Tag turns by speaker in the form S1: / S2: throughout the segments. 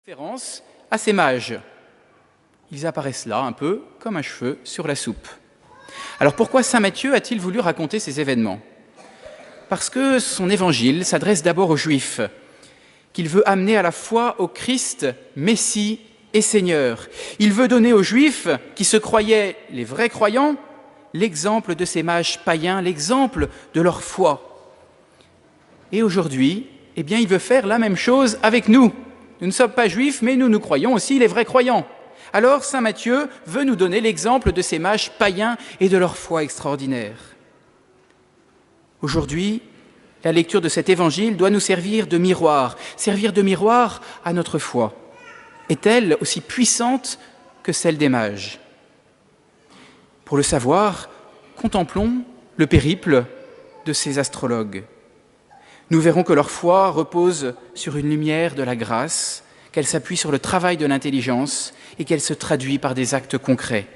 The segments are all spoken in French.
S1: Référence à ces mages. Ils apparaissent là un peu comme un cheveu sur la soupe. Alors pourquoi saint Matthieu a-t-il voulu raconter ces événements? Parce que son évangile s'adresse d'abord aux Juifs, qu'il veut amener à la foi au Christ, Messie et Seigneur. Il veut donner aux Juifs, qui se croyaient les vrais croyants, l'exemple de ces mages païens, l'exemple de leur foi. Et aujourd'hui, il veut faire la même chose avec nous. Nous ne sommes pas juifs, mais nous croyons aussi les vrais croyants. Alors, saint Matthieu veut nous donner l'exemple de ces mages païens et de leur foi extraordinaire. Aujourd'hui, la lecture de cet évangile doit nous servir de miroir à notre foi. Est-elle aussi puissante que celle des mages? Pour le savoir, contemplons le périple de ces astrologues. Nous verrons que leur foi repose sur une lumière de la grâce, qu'elle s'appuie sur le travail de l'intelligence et qu'elle se traduit par des actes concrets.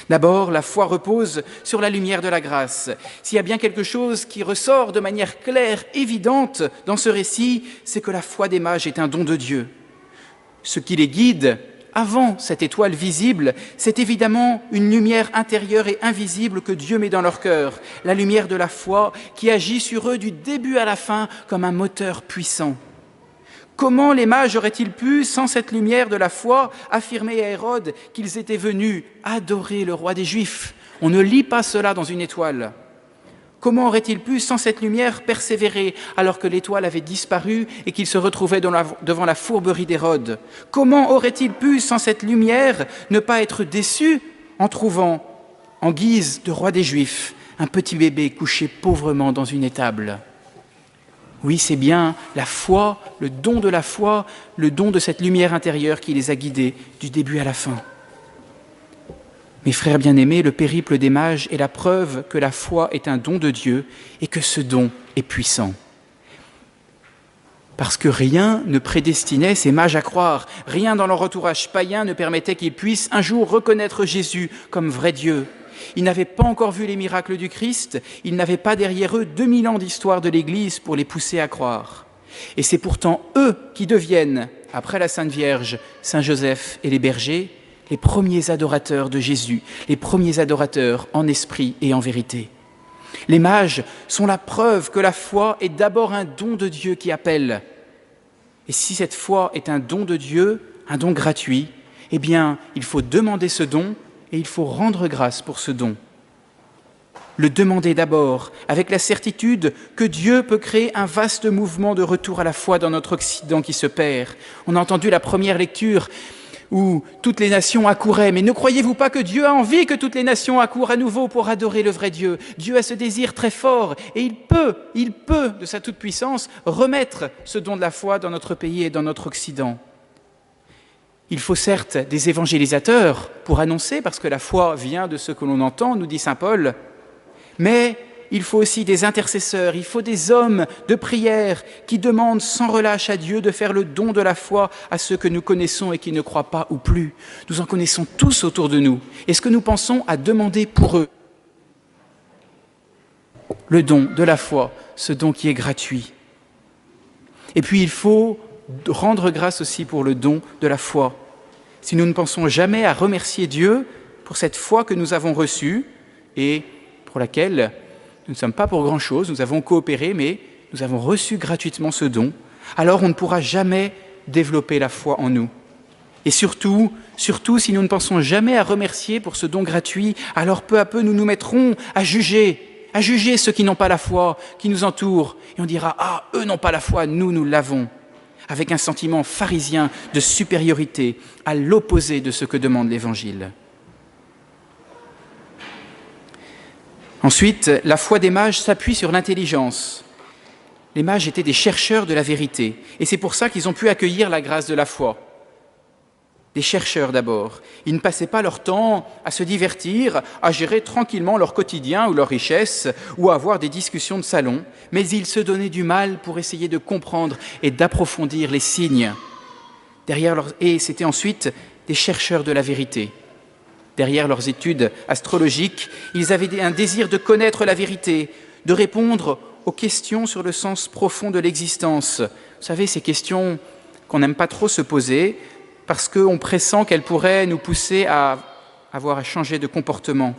S1: D'abord, la foi repose sur la lumière de la grâce. S'il y a bien quelque chose qui ressort de manière claire, évidente dans ce récit, c'est que la foi des mages est un don de Dieu. Ce qui les guide avant cette étoile visible, c'est évidemment une lumière intérieure et invisible que Dieu met dans leur cœur, la lumière de la foi qui agit sur eux du début à la fin comme un moteur puissant. Comment les mages auraient-ils pu, sans cette lumière de la foi, affirmer à Hérode qu'ils étaient venus adorer le roi des Juifs? On ne lit pas cela dans une étoile. Comment aurait-il pu, sans cette lumière, persévérer alors que l'étoile avait disparu et qu'il se retrouvait devant la fourberie d'Hérode? Comment aurait-il pu, sans cette lumière, ne pas être déçu en trouvant, en guise de roi des Juifs, un petit bébé couché pauvrement dans une étable? Oui, c'est bien la foi, le don de la foi, le don de cette lumière intérieure qui les a guidés du début à la fin. Mes frères bien-aimés, le périple des mages est la preuve que la foi est un don de Dieu et que ce don est puissant. Parce que rien ne prédestinait ces mages à croire, rien dans leur entourage païen ne permettait qu'ils puissent un jour reconnaître Jésus comme vrai Dieu. Ils n'avaient pas encore vu les miracles du Christ, ils n'avaient pas derrière eux 2000 ans d'histoire de l'Église pour les pousser à croire. Et c'est pourtant eux qui deviennent, après la Sainte Vierge, Saint Joseph et les bergers, les premiers adorateurs de Jésus, les premiers adorateurs en esprit et en vérité. Les mages sont la preuve que la foi est d'abord un don de Dieu qui appelle. Et si cette foi est un don de Dieu, un don gratuit, il faut demander ce don et il faut rendre grâce pour ce don. Le demander d'abord, avec la certitude que Dieu peut créer un vaste mouvement de retour à la foi dans notre Occident qui se perd. On a entendu la première lecture où toutes les nations accouraient. Mais ne croyez-vous pas que Dieu a envie que toutes les nations accourent à nouveau pour adorer le vrai Dieu? Dieu a ce désir très fort et il peut, de sa toute-puissance, remettre ce don de la foi dans notre pays et dans notre Occident. Il faut certes des évangélisateurs pour annoncer, parce que la foi vient de ce que l'on entend, nous dit saint Paul, mais il faut aussi des intercesseurs, il faut des hommes de prière qui demandent sans relâche à Dieu de faire le don de la foi à ceux que nous connaissons et qui ne croient pas ou plus. Nous en connaissons tous autour de nous. Est-ce que nous pensons à demander pour eux le don de la foi, ce don qui est gratuit? Et puis il faut rendre grâce aussi pour le don de la foi. Si nous ne pensons jamais à remercier Dieu pour cette foi que nous avons reçue et pour laquelle nous ne sommes pas pour grand-chose, nous avons coopéré, mais nous avons reçu gratuitement ce don, alors on ne pourra jamais développer la foi en nous. Et surtout, si nous ne pensons jamais à remercier pour ce don gratuit, alors peu à peu nous nous mettrons à juger ceux qui n'ont pas la foi, qui nous entourent, et on dira « Ah, eux n'ont pas la foi, nous l'avons », avec un sentiment pharisien de supériorité, à l'opposé de ce que demande l'Évangile. Ensuite, la foi des mages s'appuie sur l'intelligence. Les mages étaient des chercheurs de la vérité, et c'est pour ça qu'ils ont pu accueillir la grâce de la foi. Des chercheurs d'abord. Ils ne passaient pas leur temps à se divertir, à gérer tranquillement leur quotidien ou leur richesse, ou à avoir des discussions de salon, mais ils se donnaient du mal pour essayer de comprendre et d'approfondir les signes. Et c'était ensuite des chercheurs de la vérité. Derrière leurs études astrologiques, ils avaient un désir de connaître la vérité, de répondre aux questions sur le sens profond de l'existence. Vous savez, ces questions qu'on n'aime pas trop se poser parce qu'on pressent qu'elle pourrait nous pousser à avoir à changer de comportement.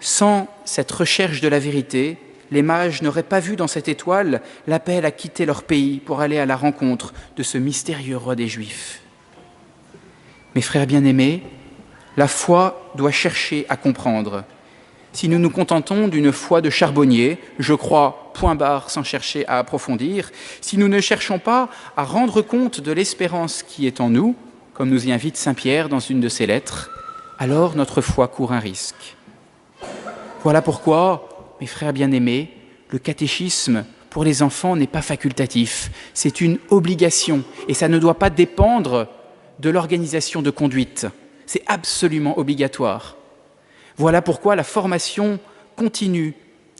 S1: Sans cette recherche de la vérité, les mages n'auraient pas vu dans cette étoile l'appel à quitter leur pays pour aller à la rencontre de ce mystérieux roi des Juifs. Mes frères bien-aimés, la foi doit chercher à comprendre. Si nous nous contentons d'une foi de charbonnier, je crois, point barre, sans chercher à approfondir, si nous ne cherchons pas à rendre compte de l'espérance qui est en nous, comme nous y invite saint Pierre dans une de ses lettres, alors notre foi court un risque. Voilà pourquoi, mes frères bien-aimés, le catéchisme pour les enfants n'est pas facultatif, c'est une obligation et ça ne doit pas dépendre de l'organisation de conduite. C'est absolument obligatoire. Voilà pourquoi la formation continue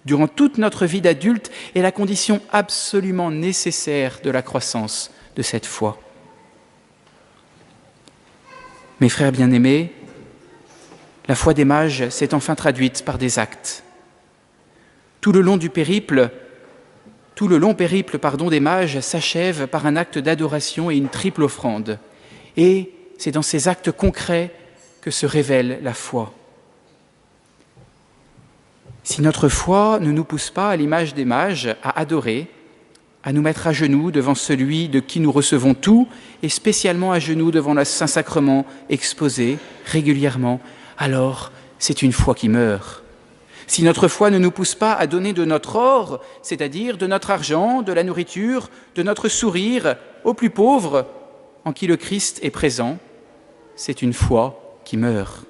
S1: durant toute notre vie d'adulte est la condition absolument nécessaire de la croissance de cette foi. Mes frères bien-aimés, la foi des mages s'est enfin traduite par des actes. Tout le long périple des mages s'achève par un acte d'adoration et une triple offrande. Et c'est dans ces actes concrets que se révèle la foi. Si notre foi ne nous pousse pas, à l'image des mages, à adorer, à nous mettre à genoux devant celui de qui nous recevons tout, et spécialement à genoux devant le Saint-Sacrement exposé régulièrement, alors c'est une foi qui meurt. Si notre foi ne nous pousse pas à donner de notre or, c'est-à-dire de notre argent, de la nourriture, de notre sourire aux plus pauvres, en qui le Christ est présent, c'est une foi qui meurt.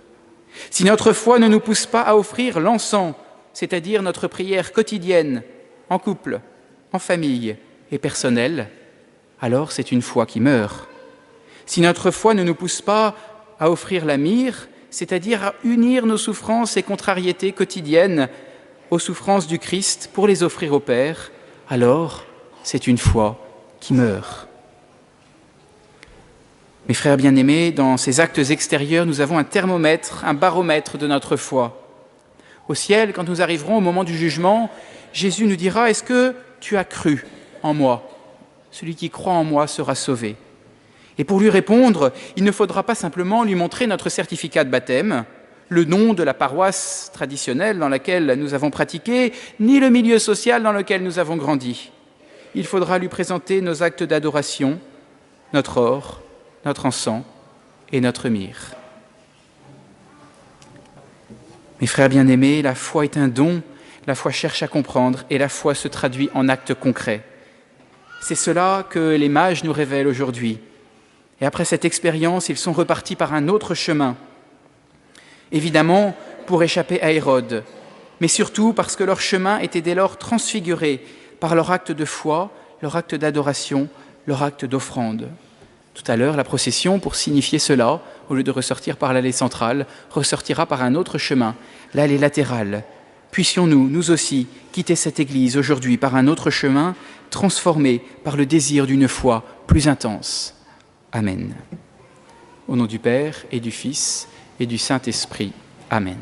S1: Si notre foi ne nous pousse pas à offrir l'encens, c'est-à-dire notre prière quotidienne, en couple, en famille et personnelle, alors c'est une foi qui meurt. Si notre foi ne nous pousse pas à offrir la myrrhe, c'est-à-dire à unir nos souffrances et contrariétés quotidiennes aux souffrances du Christ pour les offrir au Père, alors c'est une foi qui meurt. Mes frères bien-aimés, dans ces actes extérieurs, nous avons un thermomètre, un baromètre de notre foi. Au ciel, quand nous arriverons au moment du jugement, Jésus nous dira « Est-ce que tu as cru en moi ? Celui qui croit en moi sera sauvé. » Et pour lui répondre, il ne faudra pas simplement lui montrer notre certificat de baptême, le nom de la paroisse traditionnelle dans laquelle nous avons pratiqué, ni le milieu social dans lequel nous avons grandi. Il faudra lui présenter nos actes d'adoration, notre or, notre encens et notre myrrhe. Mes frères bien-aimés, la foi est un don, la foi cherche à comprendre et la foi se traduit en actes concrets. C'est cela que les mages nous révèlent aujourd'hui. Et après cette expérience, ils sont repartis par un autre chemin. Évidemment, pour échapper à Hérode, mais surtout parce que leur chemin était dès lors transfiguré par leur acte de foi, leur acte d'adoration, leur acte d'offrande. Tout à l'heure, la procession, pour signifier cela, au lieu de ressortir par l'allée centrale, ressortira par un autre chemin, l'allée latérale. Puissions-nous, nous aussi, quitter cette Église aujourd'hui par un autre chemin, transformé par le désir d'une foi plus intense. Amen. Au nom du Père et du Fils et du Saint-Esprit. Amen.